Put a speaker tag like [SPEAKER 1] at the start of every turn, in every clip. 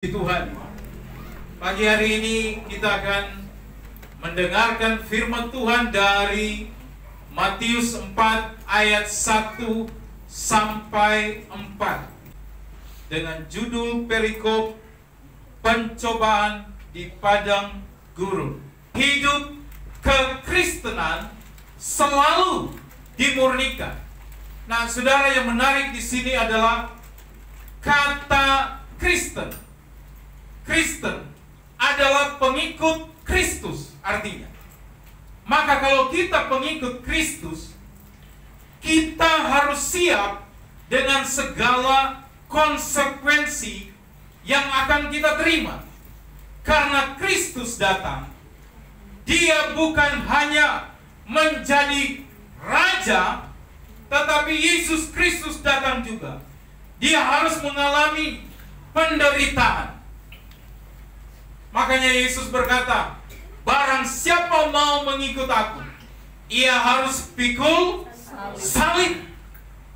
[SPEAKER 1] Tuhan, pagi hari ini kita akan mendengarkan firman Tuhan dari Matius 4 ayat 1 sampai 4 dengan judul perikop pencobaan di padang gurun. Hidup kekristenan selalu dimurnikan. Nah, saudara, yang menarik di sini adalah kata Kristen. Kristen adalah pengikut Kristus artinya. Maka kalau kita pengikut Kristus, kita harus siap dengan segala konsekuensi yang akan kita terima. Karena Kristus datang, Dia bukan hanya menjadi Raja, tetapi Yesus Kristus datang juga. Dia harus mengalami penderitaan. Makanya Yesus berkata, barang siapa mau mengikut aku, ia harus pikul salib.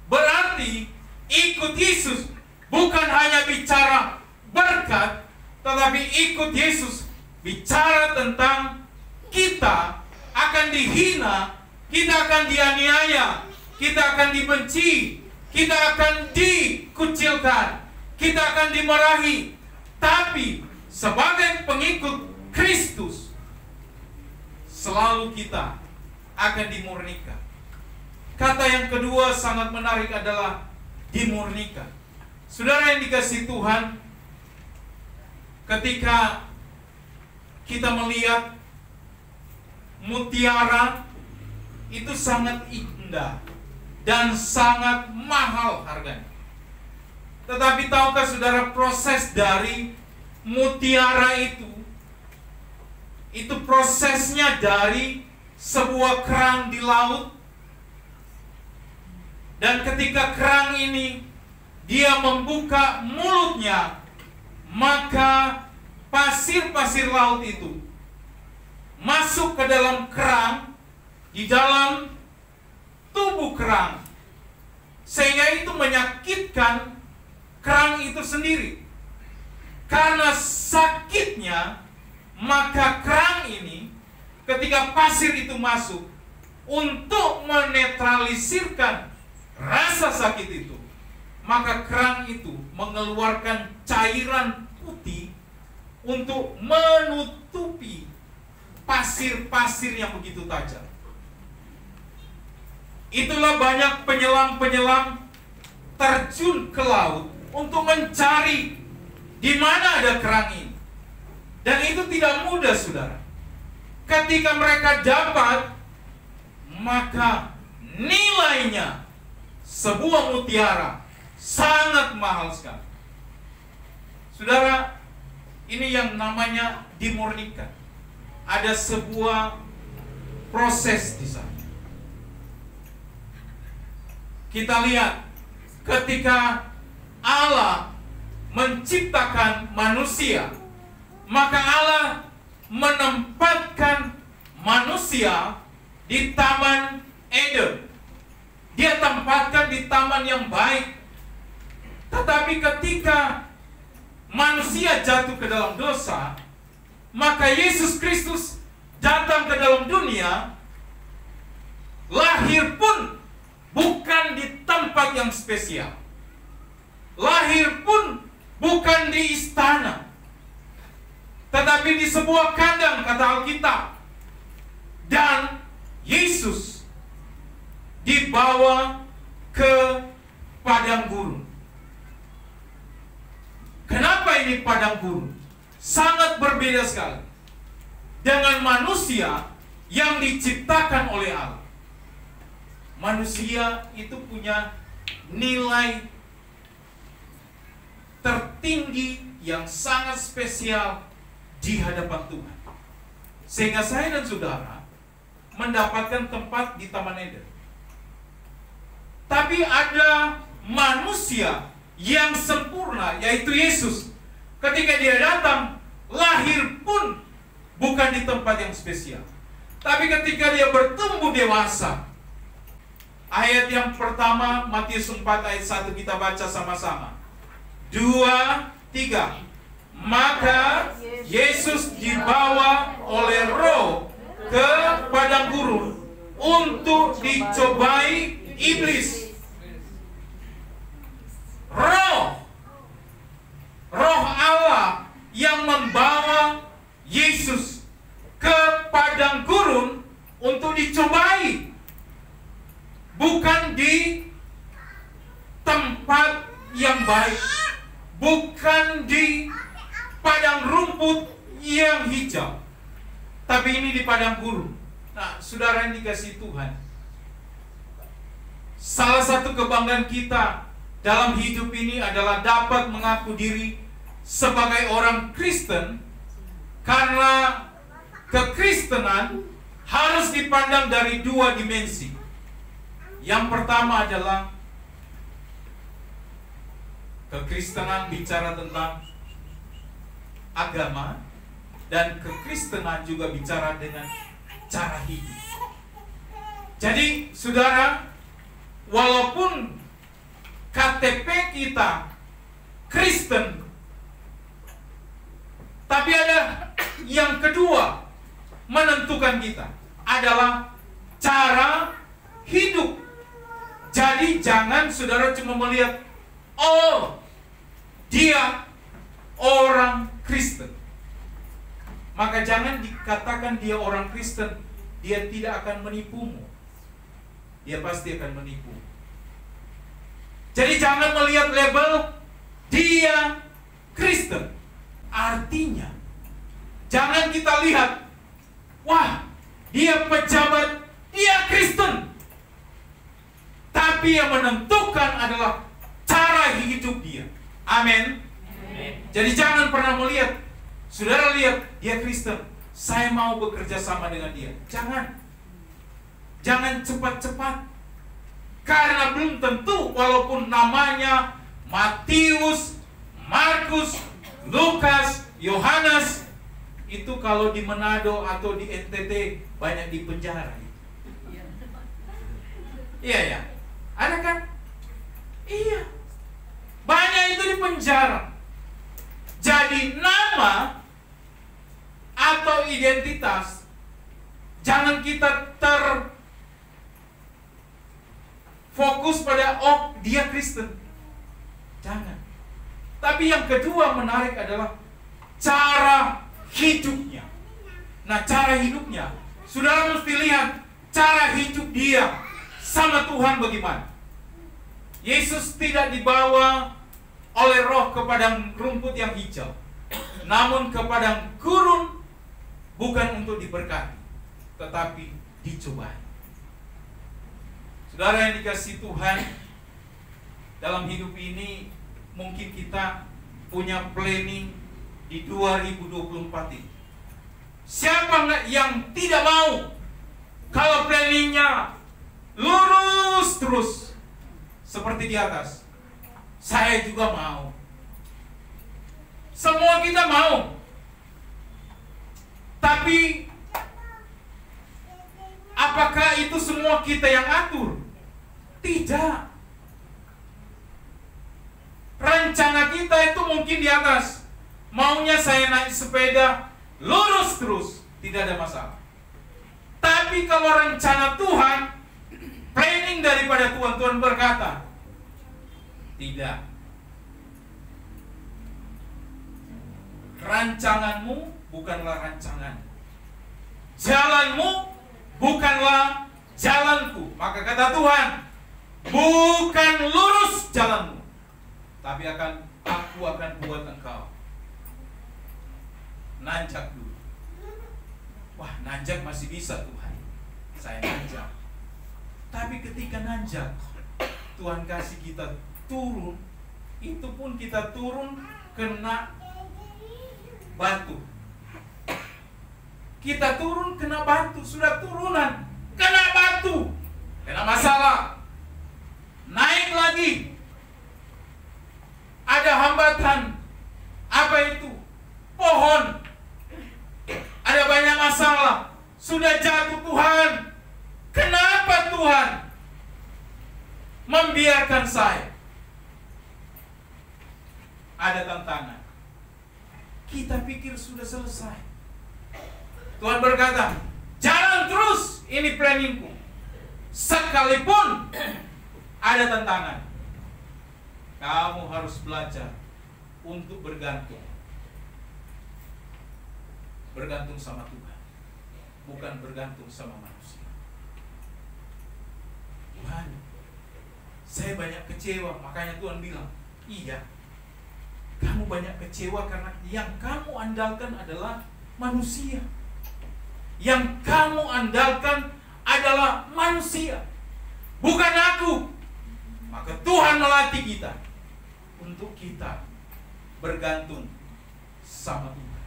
[SPEAKER 1] Berarti ikut Yesus bukan hanya bicara berkat, tetapi ikut Yesus bicara tentang kita akan dihina, kita akan dianiaya, kita akan dibenci, kita akan dikucilkan, kita akan dimarahi. Tapi sebagai pengikut Kristus, selalu kita akan dimurnikan. Kata yang kedua sangat menarik adalah dimurnikan. Saudara yang dikasihi Tuhan, ketika kita melihat mutiara itu sangat indah dan sangat mahal harganya. Tetapi tahukah saudara, proses dari mutiara itu prosesnya dari sebuah kerang di laut, dan ketika kerang ini dia membuka mulutnya, maka pasir-pasir laut itu masuk ke dalam kerang, di dalam tubuh kerang, sehingga itu menyakitkan kerang itu sendiri. Karena sakitnya, maka kerang ini ketika pasir itu masuk, untuk menetralisirkan rasa sakit itu, maka kerang itu mengeluarkan cairan putih untuk menutupi pasir-pasir yang begitu tajam. Itulah banyak penyelam-penyelam terjun ke laut untuk mencari di mana ada kerang ini. Dan itu tidak mudah, saudara. Ketika mereka dapat, maka nilainya sebuah mutiara sangat mahal sekali. Saudara, ini yang namanya dimurnikan. Ada sebuah proses di sana. Kita lihat ketika Allah menciptakan manusia, maka Allah menempatkan manusia di Taman Eden. Dia tempatkan di taman yang baik. Tetapi ketika manusia jatuh ke dalam dosa, maka Yesus Kristus datang ke dalam dunia. Lahir pun bukan di tempat yang spesial. Lahir pun bukan di istana, tetapi di sebuah kandang, kata Alkitab. Dan Yesus dibawa ke padang gurun. Kenapa ini padang gurun? Sangat berbeda sekali dengan manusia yang diciptakan oleh Allah. Manusia itu punya nilai tertinggi yang sangat spesial di hadapan Tuhan, sehingga saya dan saudara mendapatkan tempat di Taman Eden. Tapi ada manusia yang sempurna, yaitu Yesus. Ketika dia datang, lahir pun bukan di tempat yang spesial, tapi ketika dia bertumbuh dewasa. Ayat yang pertama, Matius 4 ayat 1 kita baca sama-sama. 2, 3. Maka Yesus dibawa oleh Roh ke padang gurun untuk dicobai iblis. Roh Allah yang membawa Yesus ke padang gurun untuk dicobai, bukan di tempat yang baik, bukan di padang rumput yang hijau, tapi ini di padang gurun. Nah, saudara yang dikasihi Tuhan, salah satu kebanggaan kita dalam hidup ini adalah dapat mengaku diri sebagai orang Kristen, karena kekristenan harus dipandang dari dua dimensi. Yang pertama adalah kekristenan bicara tentang agama, dan kekristenan juga bicara dengan cara hidup. Jadi, saudara, walaupun KTP kita Kristen, tapi ada yang kedua menentukan kita adalah cara hidup. Jadi jangan saudara cuma melihat, oh, dia orang Kristen, maka jangan dikatakan dia orang Kristen. Dia tidak akan menipumu. Dia pasti akan menipu. Jadi jangan melihat label dia Kristen. Artinya jangan kita lihat, wah, dia pejabat, dia Kristen. Tapi yang menentukan adalah cara hidup dia. Amin. Jadi jangan pernah melihat, saudara lihat dia Kristen, saya mau bekerja sama dengan dia. Jangan cepat-cepat, karena belum tentu, walaupun namanya Matius, Markus, Lukas, Yohanes, itu kalau di Manado atau di NTT banyak di penjara. Iya ya, ada kan? Iya, banyak itu di penjara. Jadi nama atau identitas, jangan kita terfokus pada, oh, dia Kristen. Jangan. Tapi yang kedua menarik adalah cara hidupnya. Nah, cara hidupnya, saudara mesti lihat cara hidup dia sama Tuhan bagaimana. Yesus tidak dibawa oleh Roh ke padang rumput yang hijau, namun ke padang gurun, bukan untuk diberkati, tetapi dicobai. Saudara yang dikasihi Tuhan, dalam hidup ini mungkin kita punya planning di 2024 ini. Siapa yang tidak mau kalau planningnya lurus terus seperti di atas? Saya juga mau. Semua kita mau. Tapi apakah itu semua kita yang atur? Tidak. Rencana kita itu mungkin di atas. Maunya saya naik sepeda lurus terus, tidak ada masalah. Tapi kalau rencana Tuhan, planning daripada Tuhan, Tuhan berkata, tidak. Rancanganmu bukanlah rancangan, jalanmu bukanlah jalanku. Maka kata Tuhan, bukan lurus jalanmu, tapi aku akan buat engkau nanjak dulu. Wah, nanjak masih bisa Tuhan, saya nanjak. Tapi ketika nanjak, Tuhan kasih kita turun, itu pun kita turun kena batu. Kita turun kena batu, sudah turunan kena batu, kena masalah. Naik lagi, ada hambatan. Apa itu? Pohon. Ada banyak masalah. Sudah jatuh Tuhan. Kenapa Tuhan membiarkan saya? Ada tantangan. kita pikir sudah selesai. Tuhan berkata, jalan terus, ini planningku. Sekalipun ada tantangan, kamu harus belajar untuk bergantung. Bergantung sama Tuhan, bukan bergantung sama manusia. Tuhan, saya banyak kecewa. Makanya Tuhan bilang, iya, kamu banyak kecewa karena yang kamu andalkan adalah manusia. Yang kamu andalkan adalah manusia, bukan aku. Maka Tuhan melatih kita untuk kita bergantung sama Tuhan.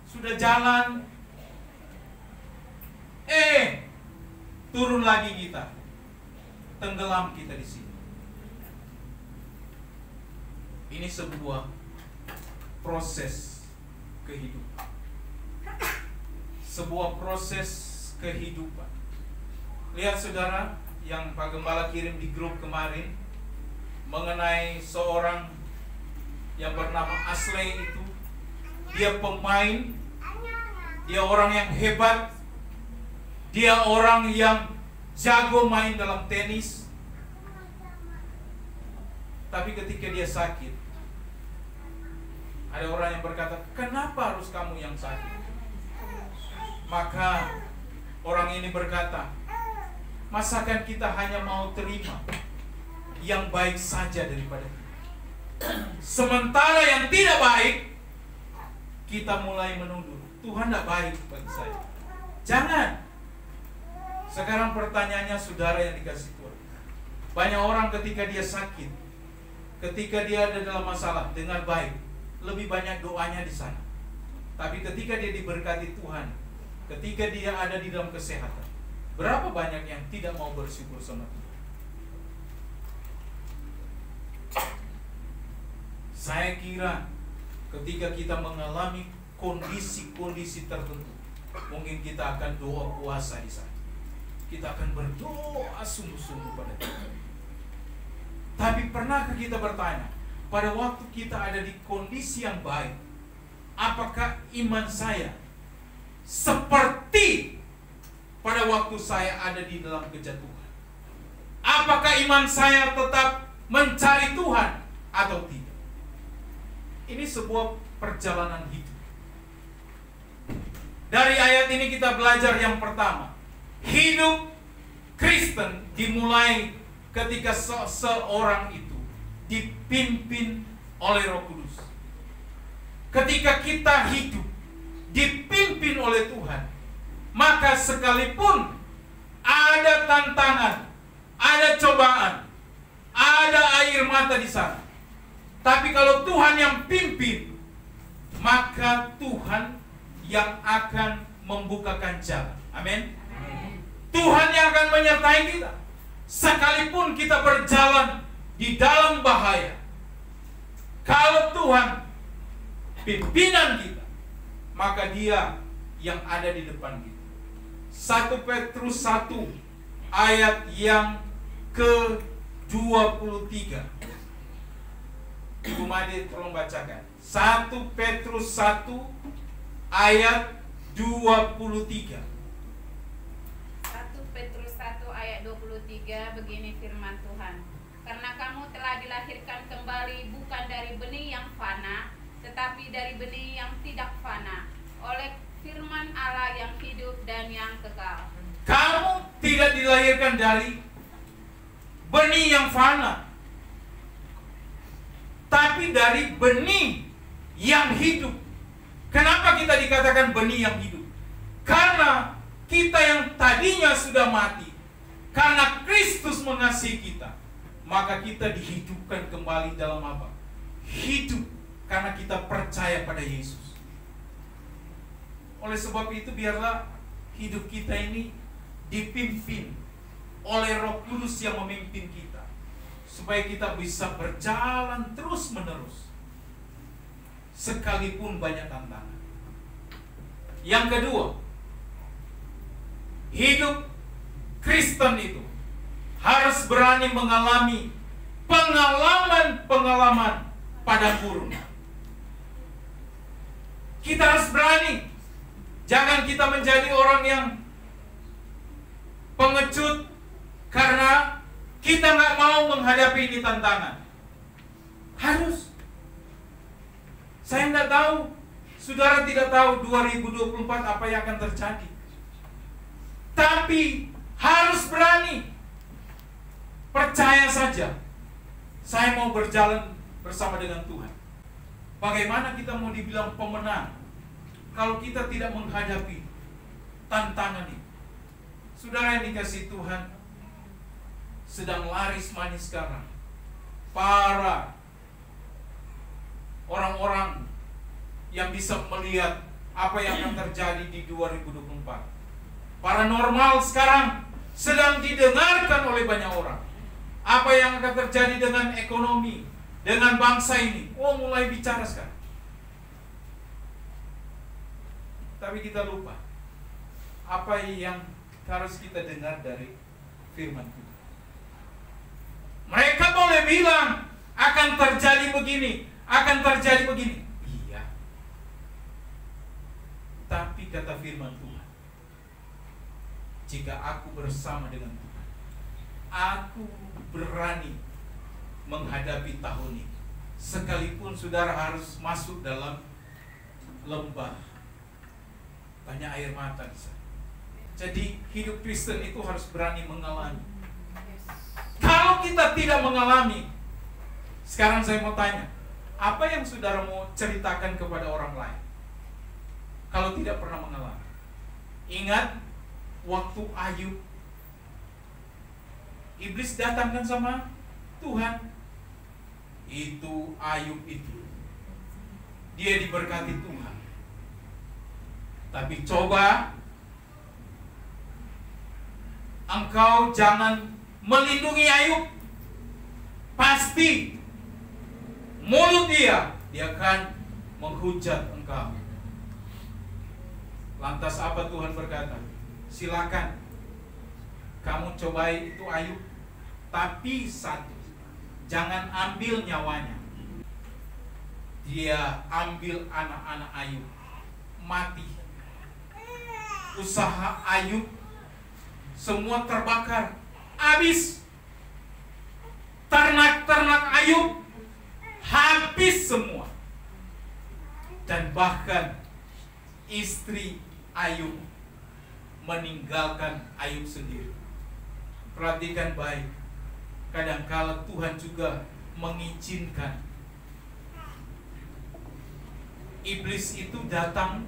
[SPEAKER 1] Sudah jalan, turun lagi kita, tenggelam kita di sini. Ini sebuah proses kehidupan. Sebuah proses kehidupan. Lihat saudara, yang Pak Gembala kirim di grup kemarin mengenai seorang yang bernama Asley itu. Dia pemain, dia orang yang hebat, dia orang yang jago main dalam tenis. Tapi ketika dia sakit, ada orang yang berkata, kenapa harus kamu yang sakit? Maka orang ini berkata, masakan kita hanya mau terima yang baik saja daripada kita. Sementara yang tidak baik, kita mulai menuduh, Tuhan tidak baik bagi saya. Jangan. Sekarang pertanyaannya saudara yang dikasih Tuhan, banyak orang ketika dia sakit, ketika dia ada dalam masalah, dengar baik, lebih banyak doanya di sana. Tapi ketika dia diberkati Tuhan, ketika dia ada di dalam kesehatan, berapa banyak yang tidak mau bersyukur sama Tuhan? Saya kira ketika kita mengalami kondisi-kondisi tertentu, mungkin kita akan doa puasa di sana. Kita akan berdoa sungguh-sungguh pada Tuhan. Tapi pernahkah kita bertanya, pada waktu kita ada di kondisi yang baik, apakah iman saya seperti pada waktu saya ada di dalam kejatuhan? Apakah iman saya tetap mencari Tuhan atau tidak? Ini sebuah perjalanan hidup. Dari ayat ini kita belajar yang pertama, hidup Kristen dimulai ketika seorang itu dipimpin oleh Roh Kudus. Ketika kita hidup dipimpin oleh Tuhan, maka sekalipun ada tantangan, ada cobaan, ada air mata di sana, tapi kalau Tuhan yang pimpin, maka Tuhan yang akan membukakan jalan. Amin. Tuhan yang akan menyertai kita. Sekalipun kita berjalan di dalam bahaya, kalau Tuhan pimpinan kita, maka Dia yang ada di depan kita. 1 Petrus 1 ayat yang ke-23. Ibu Made tolong bacakan. 1 Petrus 1 ayat 23.
[SPEAKER 2] 1 Petrus 1 ayat 23, begini firman Tuhan. Karena kamu telah dilahirkan kembali bukan dari benih yang fana, tetapi dari benih yang tidak fana, oleh firman Allah yang hidup dan yang kekal.
[SPEAKER 1] Kamu tidak dilahirkan dari benih yang fana, tapi dari benih yang hidup. Kenapa kita dikatakan benih yang hidup? Karena kita yang tadinya sudah mati, karena Kristus mengasihi kita, maka kita dihidupkan kembali dalam apa? Hidup, karena kita percaya pada Yesus. Oleh sebab itu, biarlah hidup kita ini dipimpin oleh Roh Kudus yang memimpin kita, supaya kita bisa berjalan terus menerus sekalipun banyak tantangan. Yang kedua, hidup Kristen itu harus berani mengalami pengalaman-pengalaman padang gurun. Kita harus berani. Jangan kita menjadi orang yang pengecut karena kita nggak mau menghadapi ini tantangan. Harus. Saya nggak tahu, saudara tidak tahu 2024 apa yang akan terjadi. Tapi harus berani. Percaya saja. Saya mau berjalan bersama dengan Tuhan. Bagaimana kita mau dibilang pemenang kalau kita tidak menghadapi tantangan ini? Saudara yang dikasihi Tuhan, sedang laris manis sekarang para orang-orang yang bisa melihat apa yang akan terjadi di 2024. Paranormal sekarang sedang didengarkan oleh banyak orang. Apa yang akan terjadi dengan ekonomi, dengan bangsa ini, mulai bicara sekarang. Tapi kita lupa apa yang harus kita dengar dari firman Tuhan. Mereka boleh bilang akan terjadi begini, akan terjadi begini. Iya. Tapi kata firman Tuhan, jika aku bersama dengan Tuhan, aku berani menghadapi tahun ini. Sekalipun saudara harus masuk dalam lembah banyak air mata di sana. Jadi hidup Kristen itu harus berani mengalami. Kalau kita tidak mengalami, sekarang saya mau tanya, apa yang saudara mau ceritakan kepada orang lain kalau tidak pernah mengalami? Ingat waktu Ayub, iblis datangkan sama Tuhan. Itu Ayub itu, dia diberkati Tuhan. Tapi coba engkau jangan melindungi Ayub. Pasti mulut dia akan menghujat engkau. Lantas apa Tuhan berkata? Silakan kamu cobai itu Ayub, tapi satu, jangan ambil nyawanya. Dia ambil anak-anak Ayub, mati. Usaha Ayub semua terbakar, habis. Ternak-ternak Ayub habis semua. Dan bahkan istri Ayub meninggalkan Ayub sendiri. Perhatikan baik. Kadang-kala Tuhan juga mengizinkan iblis itu datang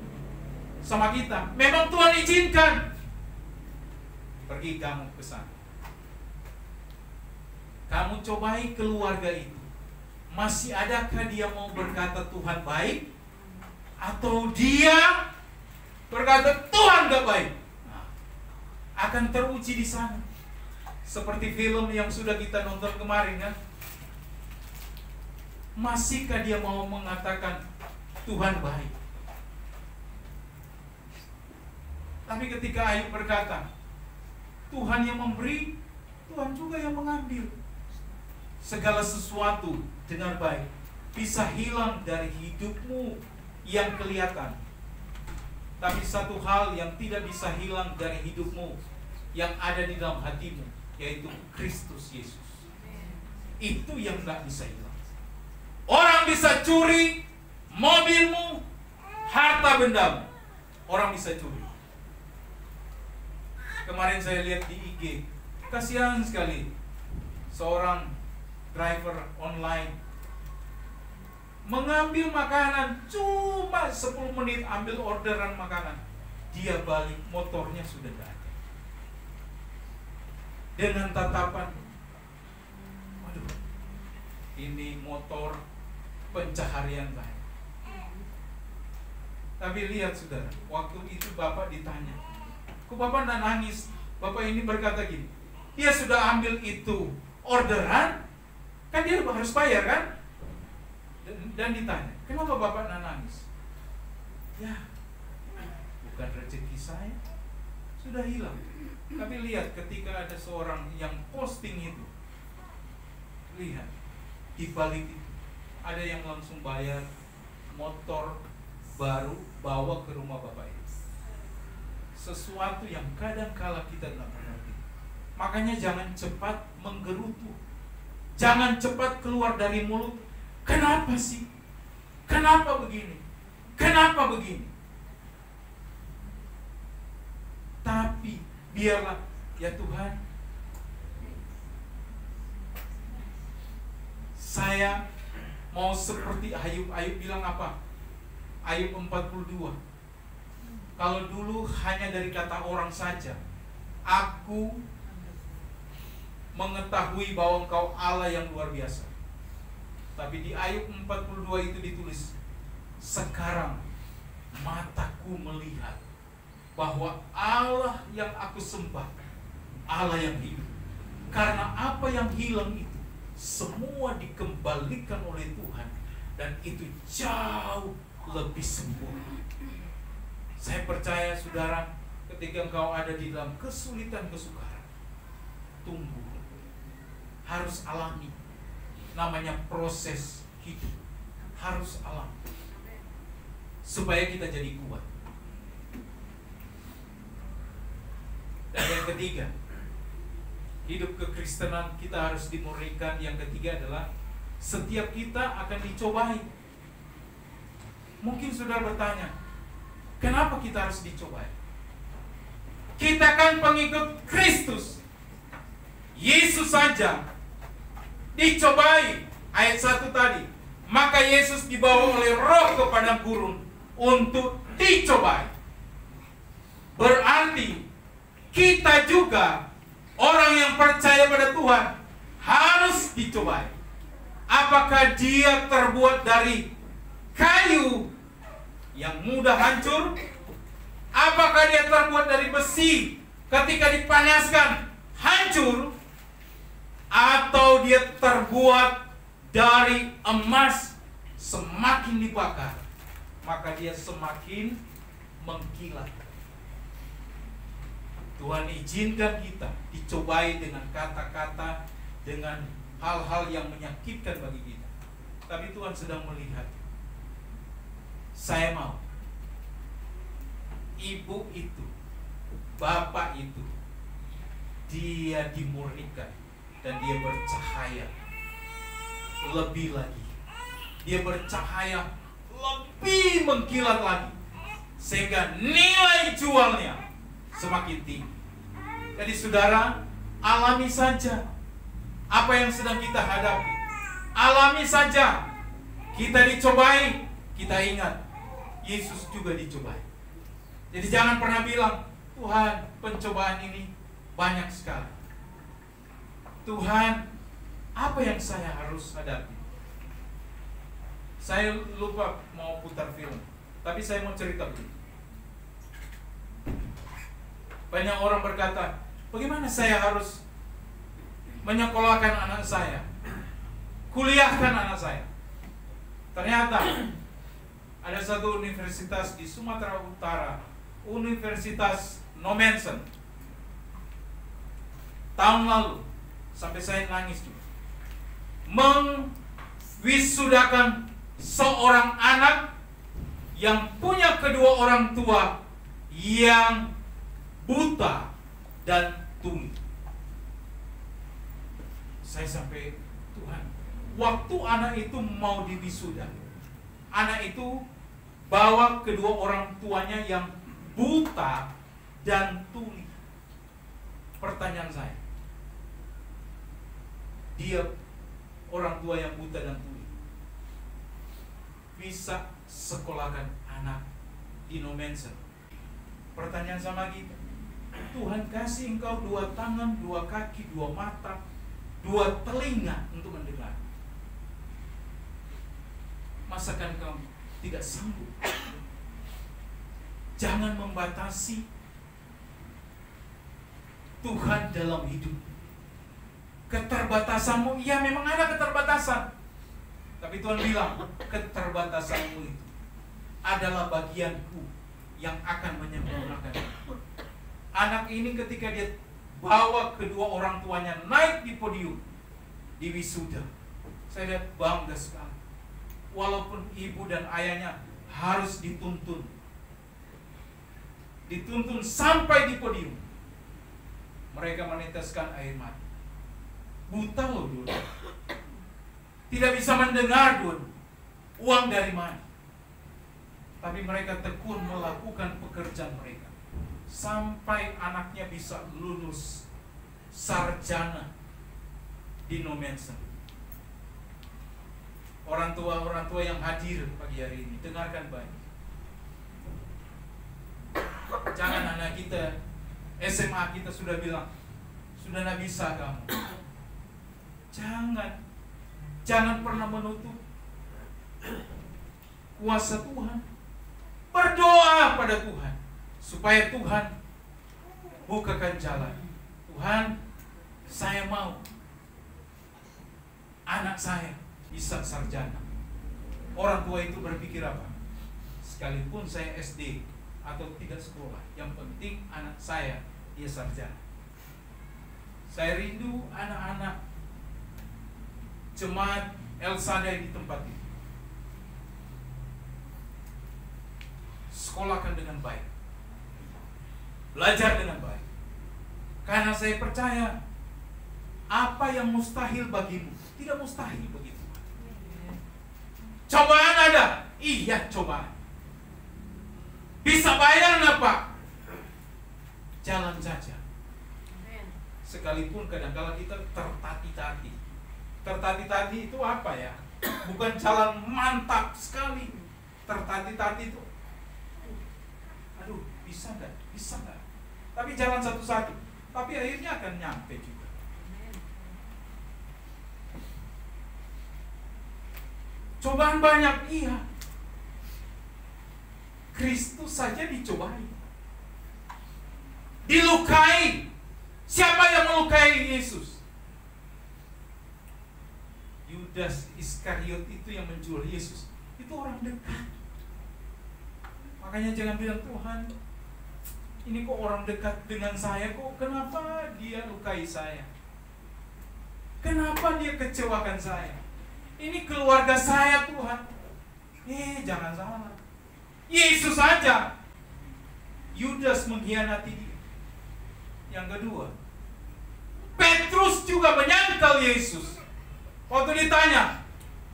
[SPEAKER 1] sama kita. Memang Tuhan izinkan. Pergi kamu ke sana. Kamu cobai keluarga itu. Masih adakah dia mau berkata Tuhan baik? Atau dia berkata Tuhan gak baik? Nah, akan teruji di sana. Seperti film yang sudah kita nonton kemarin kan. Masihkah dia mau mengatakan Tuhan baik? Tapi ketika Ayub berkata Tuhan yang memberi, Tuhan juga yang mengambil. Segala sesuatu dengan baik bisa hilang dari hidupmu yang kelihatan. Tapi satu hal yang tidak bisa hilang dari hidupmu yang ada di dalam hatimu, yaitu Kristus Yesus. Itu yang gak bisa hilang. Orang bisa curi mobilmu, harta bendamu. Orang bisa curi. Kemarin saya lihat di IG, kasihan sekali seorang driver online mengambil makanan, cuma 10 menit ambil orderan makanan, dia balik, motornya sudah tidak ada. Dengan tatapan, waduh, ini motor pencaharian saya. Tapi lihat saudara, waktu itu bapak ditanya, kok bapak tidak nangis? Bapak ini berkata gini, dia sudah ambil itu orderan, kan dia harus bayar kan? Dan ditanya, kenapa bapak tidak nangis? Ya, bukan rezeki saya, sudah hilang. Tapi lihat ketika ada seorang yang posting itu, lihat di balik itu ada yang langsung bayar motor baru bawa ke rumah Bapak Ibu. Sesuatu yang kadang-kala kita tidak mengerti. Makanya jangan cepat menggerutu. Jangan cepat keluar dari mulut. Kenapa sih? Kenapa begini? Kenapa begini? Tapi biarlah, ya Tuhan, saya mau seperti Ayub. Ayub bilang apa? Ayub 42. Kalau dulu hanya dari kata orang saja, aku mengetahui bahwa Engkau Allah yang luar biasa. Tapi di Ayub 42 itu ditulis, sekarang mataku melihat bahwa Allah yang aku sembah, Allah yang hidup. Karena apa yang hilang itu semua dikembalikan oleh Tuhan, dan itu jauh lebih sempurna. Saya percaya saudara, ketika engkau ada di dalam kesulitan kesukaran, tumbuh, harus alami. Namanya proses hidup, harus alami supaya kita jadi kuat. Dan yang ketiga, hidup kekristenan kita harus dimurnikan. Yang ketiga adalah setiap kita akan dicobai. Mungkin saudara bertanya, kenapa kita harus dicobai? Kita kan pengikut Kristus. Yesus saja dicobai. Ayat 1 tadi, maka Yesus dibawa oleh Roh ke padang gurun untuk dicobai. Berarti kita juga, orang yang percaya pada Tuhan, harus dicobai. Apakah dia terbuat dari kayu yang mudah hancur? Apakah dia terbuat dari besi ketika dipanaskan hancur? Atau dia terbuat dari emas, semakin dibakar maka dia semakin mengkilat? Tuhan izinkan kita dicobai dengan kata-kata, dengan hal-hal yang menyakitkan bagi kita. Tapi Tuhan sedang melihat, saya mau ibu itu, bapak itu, dia dimurnikan dan dia bercahaya lebih lagi. Dia bercahaya lebih mengkilat lagi, sehingga nilai jualnya semakin tinggi. Jadi saudara, alami saja apa yang sedang kita hadapi. Alami saja. Kita dicobai, kita ingat Yesus juga dicobai. Jadi jangan pernah bilang, Tuhan, pencobaan ini banyak sekali. Tuhan, apa yang saya harus hadapi? Saya lupa mau putar film, tapi saya mau cerita begini. Banyak orang berkata, bagaimana saya harus menyekolahkan anak saya, kuliahkan anak saya? Ternyata ada satu universitas di Sumatera Utara, Universitas Nomensen, tahun lalu, sampai saya nangis juga, mengwisudakan seorang anak yang punya kedua orang tua yang buta dan tuli. Saya sampai, Tuhan, waktu anak itu mau diwisuda, anak itu bawa kedua orang tuanya yang buta dan tuli. Pertanyaan saya, dia orang tua yang buta dan tuli bisa sekolahkan anak di Nomensen? Pertanyaan sama kita, Tuhan kasih engkau 2 tangan, 2 kaki, 2 mata, 2 telinga untuk mendengar. Masakan kau tidak sanggup? Jangan membatasi Tuhan dalam hidup. Keterbatasanmu, ya memang ada keterbatasan. Tapi Tuhan bilang, keterbatasanmu itu adalah bagianku yang akan menyempurnakan. Anak ini ketika dia bawa kedua orang tuanya naik di podium, di wisuda, saya lihat bangga sekali. Walaupun ibu dan ayahnya harus dituntun. Dituntun sampai di podium. Mereka meneteskan air mata. Buta loh dulu. Tidak bisa mendengar dulu. Uang dari mana? Tapi mereka tekun melakukan pekerjaan mereka. Sampai anaknya bisa lulus sarjana di No Mansion. Orang tua yang hadir pagi hari ini, dengarkan baik. Jangan anak kita, SMA kita sudah bilang, sudah tidak bisa kamu. Jangan pernah menutup kuasa Tuhan. Berdoa pada Tuhan supaya Tuhan bukakan jalan. Tuhan, saya mau anak saya bisa sarjana. Orang tua itu berpikir apa? Sekalipun saya SD atau tidak sekolah, yang penting anak saya dia sarjana. Saya rindu anak-anak jemaat El Shaddai di tempat itu. Sekolahkan dengan baik, belajar dengan baik, karena saya percaya apa yang mustahil bagimu tidak mustahil begitu. Cobaan ada, iya cobaan. Bisa bayar nggak Pak? Jalan saja. Sekalipun kadang-kala kita tertati-tati. Tertati-tati itu apa ya? Bukan jalan mantap sekali. Tertati-tati itu, aduh, bisa nggak? Bisa nggak? Tapi jalan satu-satu. Tapi akhirnya akan nyampe juga. Cobaan banyak, iya. Kristus saja dicobai, dilukai. Siapa yang melukai Yesus? Yudas Iskariot itu yang menjual Yesus. Itu orang dekat. Makanya jangan bilang, Tuhan, ini kok orang dekat dengan saya, kok kenapa dia lukai saya? Kenapa dia kecewakan saya? Ini keluarga saya, Tuhan. Jangan salah. Yesus saja. Yudas mengkhianati dia. Yang kedua, Petrus juga menyangkal Yesus. Waktu ditanya,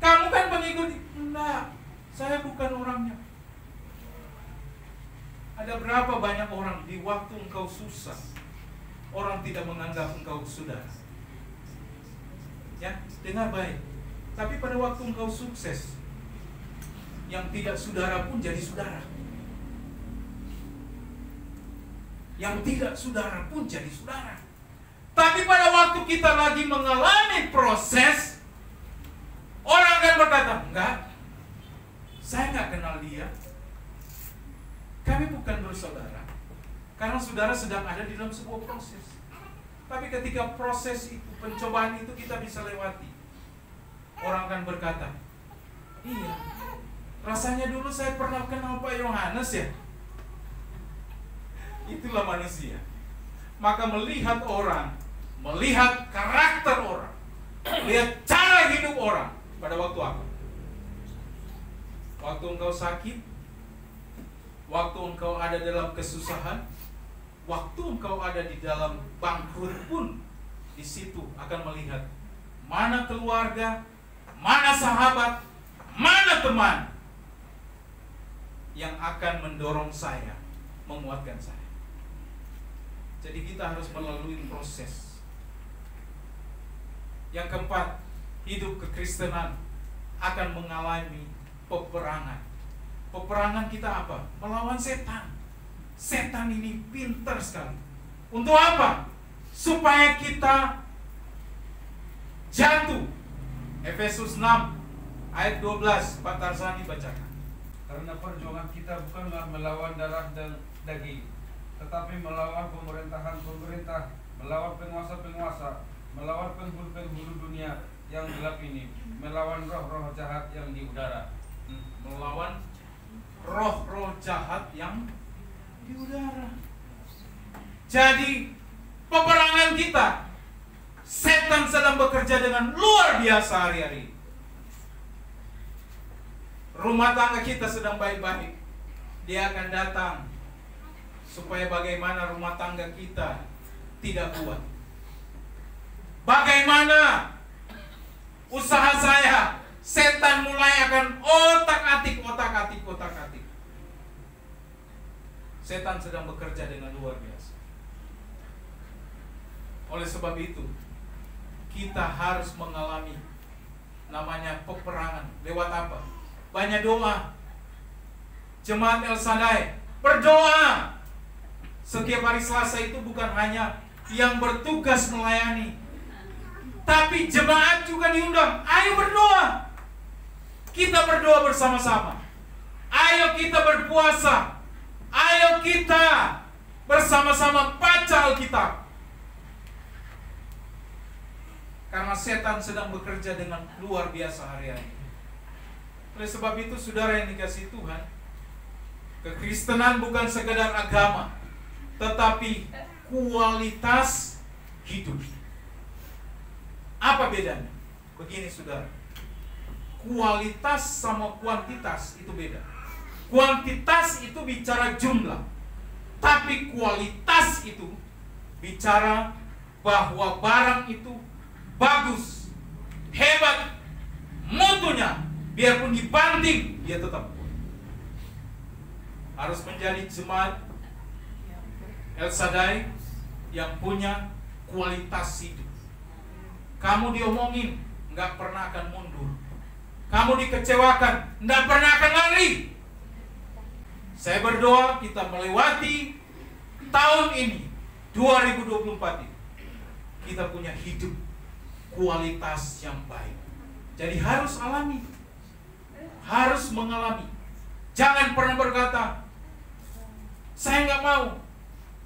[SPEAKER 1] kamu kan pengikut? Enggak, saya bukan orangnya. Ada berapa banyak orang di waktu engkau susah, orang tidak menganggap engkau saudara. Ya, dengar baik. Tapi pada waktu engkau sukses, yang tidak saudara pun jadi saudara. Yang tidak saudara pun jadi saudara. Tapi pada waktu kita lagi mengalami proses, orang akan berkata, enggak, saya enggak kenal dia. Kami bukan bersaudara. Karena saudara sedang ada di dalam sebuah proses. Tapi ketika proses itu, pencobaan itu kita bisa lewati, orang akan berkata, iya, rasanya dulu saya pernah kenal Pak Yohanes ya. Itulah manusia. Maka melihat orang, melihat karakter orang, melihat cara hidup orang, pada waktu apa? Waktu engkau sakit, waktu engkau ada dalam kesusahan, waktu engkau ada di dalam bangkrut pun, di situ akan melihat mana keluarga, mana sahabat, mana teman yang akan mendorong saya, menguatkan saya. Jadi kita harus melalui proses. Yang keempat, hidup kekristenan akan mengalami peperangan. Peperangan kita apa? Melawan setan. Setan ini pintar sekali. Untuk apa? Supaya kita jatuh. Efesus 6 ayat 12, Pak Tarzani bacakan.
[SPEAKER 3] Karena perjuangan kita bukanlah melawan darah dan daging, tetapi melawan pemerintahan-pemerintah, melawan penguasa-penguasa, melawan penghulu-penghulu dunia yang gelap ini, melawan roh-roh jahat yang di udara.
[SPEAKER 1] Melawan roh-roh jahat yang di udara. Jadi peperangan kita, setan sedang bekerja dengan luar biasa hari-hari. rumah tangga kita sedang baik-baik, dia akan datang supaya bagaimana rumah tangga kita tidak kuat. Bagaimana usaha saya, setan mulai akan otak-atik. Setan sedang bekerja dengan luar biasa. Oleh sebab itu, kita harus mengalami namanya peperangan. Lewat apa? Banyak doa. Jemaat El Shaddai berdoa. Setiap hari Selasa itu bukan hanya yang bertugas melayani, tapi jemaat juga diundang. Ayo berdoa. Kita berdoa bersama-sama. Ayo kita berpuasa. Ayo kita bersama-sama baca Alkitab. Karena setan sedang bekerja dengan luar biasa hari-hari. Oleh sebab itu, saudara yang dikasihi Tuhan, kekristenan bukan sekedar agama, tetapi kualitas hidup. Apa bedanya? Begini saudara, kualitas sama kuantitas itu beda. Kuantitas itu bicara jumlah, tapi kualitas itu bicara bahwa barang itu bagus, hebat, mutunya, biarpun dibanting, dia tetap kuat. Harus menjadi jemaat El Shaddai yang punya kualitas hidup. Kamu diomongin, nggak pernah akan mundur. Kamu dikecewakan, nggak pernah akan lari. Saya berdoa kita melewati tahun ini, 2024 ini, kita punya hidup kualitas yang baik. Jadi harus alami, harus mengalami. Jangan pernah berkata, saya nggak mau.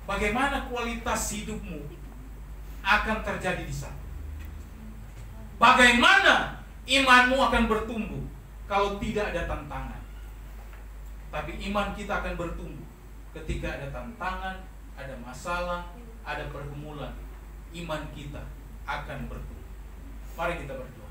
[SPEAKER 1] Bagaimana kualitas hidupmu akan terjadi di sana? Bagaimana imanmu akan bertumbuh kalau tidak ada tantangan? Tapi iman kita akan bertumbuh ketika ada tantangan, ada masalah, ada pergumulan. Iman kita akan bertumbuh. Mari kita berdoa.